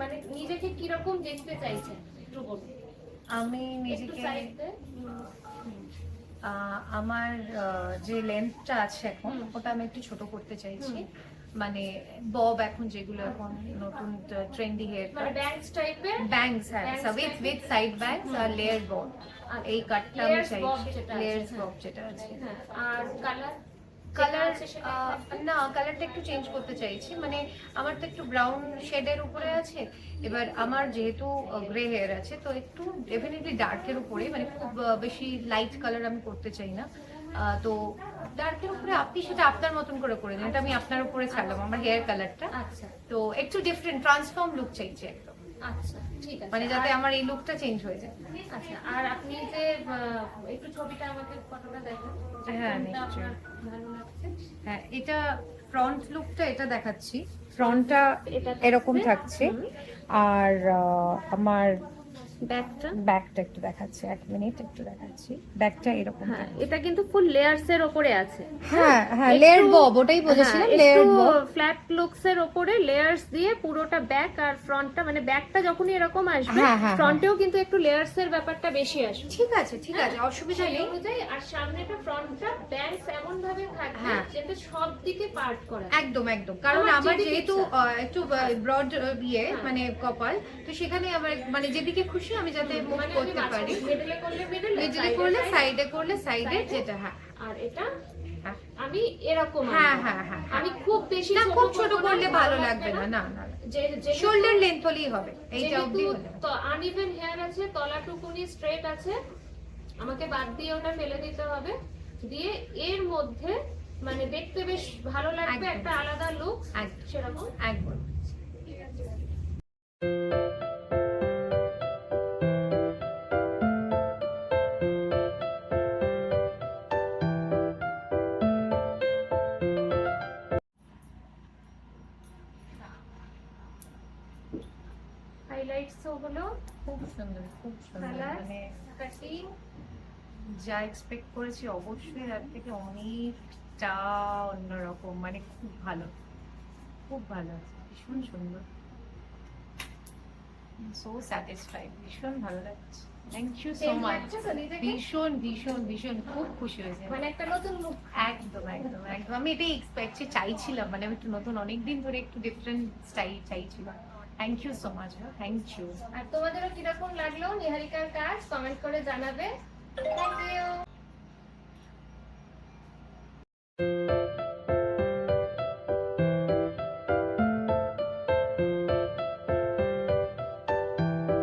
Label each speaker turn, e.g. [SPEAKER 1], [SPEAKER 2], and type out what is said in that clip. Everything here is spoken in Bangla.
[SPEAKER 1] মানে নিজেকে কি রকম দেখতে চাইছেন একটু বলুন।
[SPEAKER 2] আমি নিজেকে আমার যে লেন্থটা আছে এখন ওটা আমি একটু ছোট করতে চাইছি, মানে বব এখন যেগুলো এখন নতুন ট্রেন্ডি হেয়ার
[SPEAKER 1] মানে ব্যাংকস টাইপের,
[SPEAKER 2] ব্যাংকস, হ্যাঁ, উইথ সাইড ব্যাংকস আর লেয়ার বব, এই কাটটা আমি চাইছি, লেয়ারস বব যেটা আছে।
[SPEAKER 1] আর কালার
[SPEAKER 2] না, কালারটা একটু চেঞ্জ করতে চাইছি, মানে আমার তো একটু ব্রাউন শেডের উপরে আছে, এবার আমার যেহেতু গ্রে হেয়ার আছে তো একটু ডেফিনেটলি ডার্কের উপরে, মানে খুব বেশি লাইট কালার আমি করতে চাই না, তো ডার্কের উপরে আপনি সেটা আপনার মতন করে দিন, এটা আমি আপনার উপরে ছাড়লাম আমার হেয়ার কালারটা।
[SPEAKER 1] আচ্ছা,
[SPEAKER 2] তো একটু ডিফারেন্ট ট্রান্সফর্ম লুক চাইছি একদম।
[SPEAKER 1] আচ্ছা ঠিক আছে,
[SPEAKER 2] মানে যাতে আমার এই লুকটা চেঞ্জ হয়ে যায়।
[SPEAKER 1] আচ্ছা, আর আপনি যে একটু ছবিটা আমাকে ফটোটা দেখান।
[SPEAKER 2] হ্যাঁ নিশ্চয়ই, হ্যাঁ এটা ফ্রন্ট লুকটা এটা দেখাচ্ছি, ফ্রন্টটা এরকম থাকছে, আর আমার ব্যাকটা একটু দেখাচ্ছি, এক মিনিট একটু দেখাচ্ছি, ব্যাকটা এরকম।
[SPEAKER 1] হ্যাঁ, এটা কিন্তু ফুল লেয়ারস এর উপরে আছে।
[SPEAKER 2] হ্যাঁ হ্যাঁ, লেয়ার বব, ওটাই বলেছিলাম, লেয়ার বব
[SPEAKER 1] ফ্ল্যাট লুকস এর উপরে লেয়ারস দিয়ে পুরোটা ব্যাক আর ফ্রন্টটা, মানে ব্যাকটা যখনই এরকম আসবে ফ্রন্টেও কিন্তু একটু লেয়ারস এর ব্যাপারটা বেশি আসবে।
[SPEAKER 2] ঠিক আছে ঠিক আছে, অসুবিধা নেই।
[SPEAKER 1] আর সামনেটা ফ্রন্টটা ব্যাংকস এমন ভাবে থাকবে যাতে সব দিকে পার্ট করা,
[SPEAKER 2] একদম একদম, কারণ আমার যেহেতু একটু ব্রড মানে কপাল, তো সেখানে আমার মানে যেদিকে খুশি আমি যাতে মুভ করতে পারি,
[SPEAKER 1] মিডলে করলে
[SPEAKER 2] মিডলে করলে, সাইডে করলে সাইডে, যেটা হ্যাঁ।
[SPEAKER 1] আর এটা আমি এরকম,
[SPEAKER 2] হ্যাঁ হ্যাঁ হ্যাঁ,
[SPEAKER 1] আমি খুব বেশি
[SPEAKER 2] না খুব ছোট করলে ভালো লাগবে না, না না, শোল্ডার লেন্থ হলেই হবে, এইটা অবধি হলে।
[SPEAKER 1] তো আনইভেন হেয়ার আছে, তলাটুকুনি স্ট্রেট আছে, আমাকে বাদ দিয়ে ওটা ফেলে দিতে হবে, দিয়ে এর মধ্যে মানে দেখতে বেশ ভালো লাগবে, একটা আলাদা লুক সেরকম
[SPEAKER 2] একদম।
[SPEAKER 1] হাইলাইটস হলো
[SPEAKER 2] খুব সুন্দর, খুব সুন্দর, মানে
[SPEAKER 1] কাটিং
[SPEAKER 2] যা এক্সপেক্ট করেছি অবশ্যই তার থেকে অনেকটা অন্যরকম, মানে খুব ভালো, খুব ভালো, ভীষণ সুন্দর, সো স্যাটিসফাইড, ভীষণ ভালো লাগছে, থ্যাংক ইউ সো মাচ, ভীষণ ভীষণ ভীষণ খুব খুশি হয়েছে,
[SPEAKER 1] মানে একটা নতুন লুক।
[SPEAKER 2] একদম একদম একদম, আমি এটাই চাইছিলাম, মানে আমি একটু নতুন, অনেকদিন ধরে একটু ডিফারেন্ট স্টাইল চাইছিলাম। Thank you so much, thank you.
[SPEAKER 1] আর তোমাদেরও কিরকম লাগলো নিহারিকার কাজ কমেন্ট করে জানাবে। Thank you.